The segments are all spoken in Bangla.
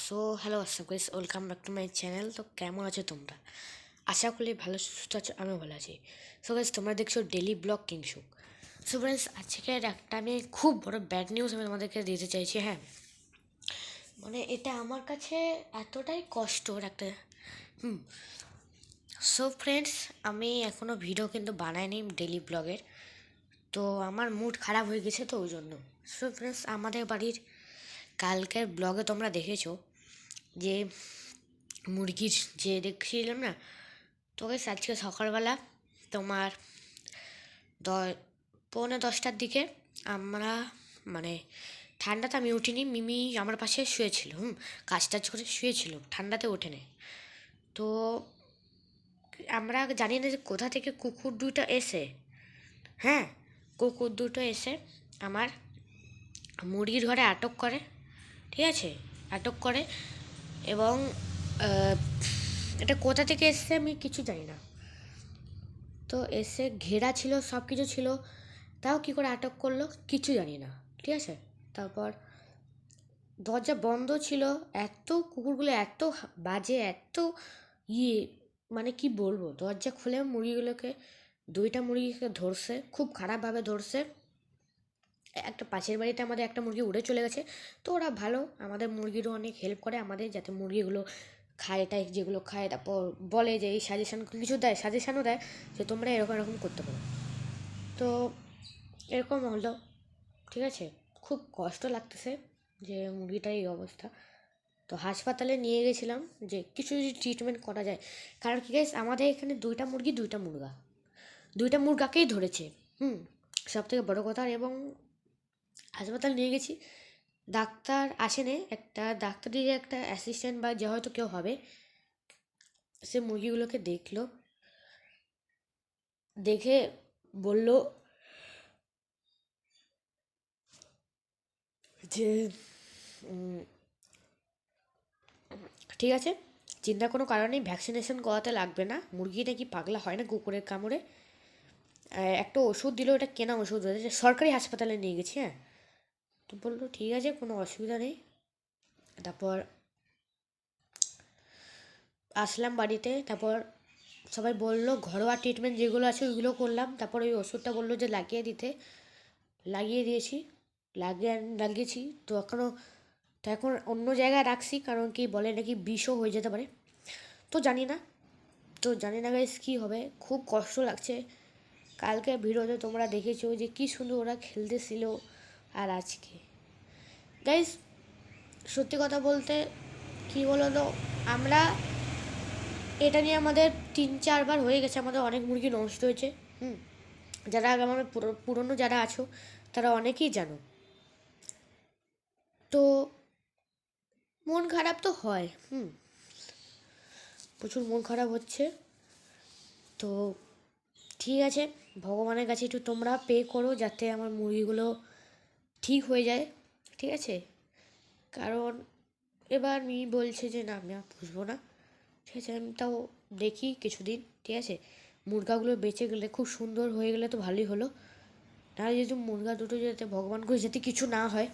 সো হ্যালো আসসালাম guys, welcome back to my channel. তো কেমন আছো তোমরা? আশা করি ভালো সুস্থ আছো, আমিও ভালো আছি। সো গাইস, তোমরা দেখছো daily blog Kingshuk. So friends, আজকের একটা আমি খুব বড় ব্যাড নিউজ আমি তোমাদেরকে দিতে চাইছি। হ্যাঁ, মানে এটা আমার কাছে এতটাই কষ্টর একটা। হুম সো ফ্রেন্ডস, আমি এখনও ভিডিও কিন্তু বানাইনি ডেলি ব্লগের। তো আমার মুড খারাপ হয়ে গেছে, তো ওই জন্য। সো ফ্রেন্ডস, আমাদের বাড়ির কালকের ব্লগে তোমরা দেখেছো যে মুরগির যে দেখছিলাম না, তো গাইস আজকে সকালবেলা তোমার দ 9:45টার দিকে আমরা, মানে ঠান্ডাতে আমি উঠিনি, মিমি আমার পাশে শুয়েছিল। কাজ টাজ করে শুয়েছিল, ঠান্ডাতে ওঠেনি। তো আমরা জানি না যে কোথা থেকে কুকুর দুটো এসে, হ্যাঁ, কুকুর দুটো এসে আমার মুরগির ঘরে আটক করে। ঠিক আছে, আটক করে। এবং এটা কোথা থেকে এসছে আমি কিছু জানি না। তো এসে ঘেরা ছিল, সব কিছু ছিল, তাও কী করে আটক করলো কিছু জানি না। ঠিক আছে, তারপর দরজা বন্ধ ছিল। এত কুকুরগুলো এত বাজে, এত ইয়ে, মানে কি বলবো, দরজা খুলে মুরগিগুলোকে, দুইটা মুরগিকে ধরছে, খুব খারাপভাবে ধরছে। একটা পাশের বাড়িতে আমাদের একটা মুরগি উড়ে চলে গেছে। তো ওরা ভালো, আমাদের মুরগিরও অনেক হেল্প করে আমাদের, যাতে মুরগিগুলো খায় টায়, যেগুলো খায়, তারপর বলে যে এই সাজেশান কিছু দেয়, সাজেশানও দেয় যে তোমরা এরকম এরকম করতে পারো। তো এরকম হলো। ঠিক আছে, খুব কষ্ট লাগতেছে যে মুরগিটার এই অবস্থা। তো হাসপাতালে নিয়ে গেছিলাম যে কিছু যদি ট্রিটমেন্ট করা যায়। কারণ কি গাইস, আমাদের এখানে দুইটা মুরগি, দুইটা মুরগা, দুইটা মুরগাকেই ধরেছে। সব থেকে বড়ো কথা। এবং হাসপাতাল নিয়ে গেছি, ডাক্তার আসেনি, একটা ডাক্তারের একটা অ্যাসিস্ট্যান্ট বা যে হয়তো কেউ হবে, সে মুরগিগুলোকে দেখলো, দেখে বলল যে ঠিক আছে, চিন্তার কোনো কারণ নেই, ভ্যাকসিনেশন করাতে লাগবে না, মুরগি নাকি পাগলা হয় না কুকুরের কামড়ে। একটা ওষুধ দিল, এটা কেনা ওষুধ, সরকারি হাসপাতালে নিয়ে গেছি। হ্যাঁ, তো বললো ঠিক আছে, কোনো অসুবিধা নেই। তারপর আসলাম বাড়িতে। তারপর সবাই বললো ঘরোয়া ট্রিটমেন্ট যেগুলো আছে ওইগুলো করলাম। তারপর ওই ওষুধটা বললো যে লাগিয়ে দিতে, লাগিয়ে দিয়েছি, লাগিয়েছি। তো এখনও, তো এখন অন্য জায়গায় রাখছি, কারণ কি বলে নাকি বিষও হয়ে যেতে পারে। তো জানি না, তো জানি না গাইস কী হবে, খুব কষ্ট লাগছে। কালকে ভিডিওতে তোমরা দেখেছো যে কী সুন্দর ওরা খেলতেছিল। আর আজকে গাইস, সত্যি কথা বলতে কী বলো তো, আমরা এটা নিয়ে আমাদের 3-4বার হয়ে গেছে, আমাদের অনেক মুরগি নষ্ট হয়েছে। যারা আগে আমার পুরনো যারা আছো, তারা অনেকেই জানো। তো মন খারাপ তো হয়, প্রচুর মন খারাপ হচ্ছে। তো ঠিক আছে, ভগবানের কাছে একটু তোমরা পে করো যাতে আমার মুরগিগুলো ঠিক হয়ে যায়। ঠিক আছে, কারণ এবার বলছে যে না, আমি আর পুষবো না। ঠিক আছে, আমি তাও দেখি কিছুদিন। ঠিক আছে, মুরগাগুলো বেঁচে গেলে, খুব সুন্দর হয়ে গেলে তো ভালোই হলো। নাহলে যদি মুরগা দুটো যাতে ভগবান করে যাতে কিছু না হয়,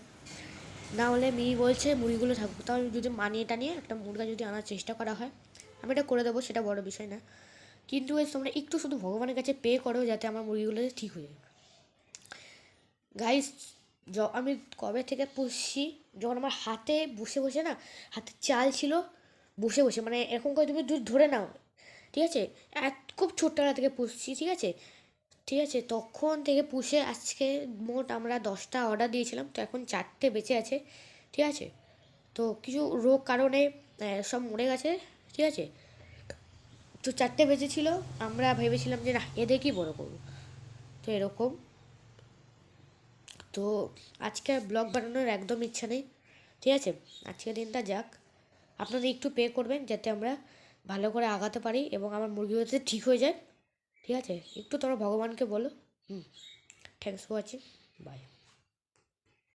না হলে বলছে মুরগিগুলো থাকুক, তাও যদি মানিয়ে টানিয়ে একটা মুরগা যদি আনার চেষ্টা করা হয়, আমি এটা করে দেবো, সেটা বড় বিষয় না। কিন্তু তোমরা একটু শুধু ভগবানের কাছে পে করো যাতে আমার মুরগিগুলো ঠিক হয়ে যায়। গাইস, আমি কবে থেকে পুষছি, যখন আমার হাতে বসে বসে না, হাতে চাল ছিল, বসে বসে, মানে এরকম করে তুমি ধরে নাও। ঠিক আছে, খুব ছোট্টবেলা থেকে পুষছি। ঠিক আছে, ঠিক আছে, তখন থেকে পুষে আজকে মোট আমরা 10টা অর্ডার দিয়েছিলাম, তো এখন 4টে বেঁচে আছে। ঠিক আছে, তো কিছু রোগ কারণে সব মরে গেছে। ঠিক আছে, তো 4টে বেঁচে ছিল। আমরা ভেবেছিলাম যে না, এদেরকেই বড়ো করবো। তো এরকম। তো আজকে ব্লগ বানানোর একদম ইচ্ছা নেই। ঠিক আছে, আজকের দিনটা যাক, আপনারা একটু পে করবেন যাতে আমরা ভালো করে আগাতে পারি এবং আমার মুরগিগুলো যাতে ঠিক হয়ে যায়। ঠিক আছে, একটু তোমরা ভগবানকে বলো। Thanks for watching, by.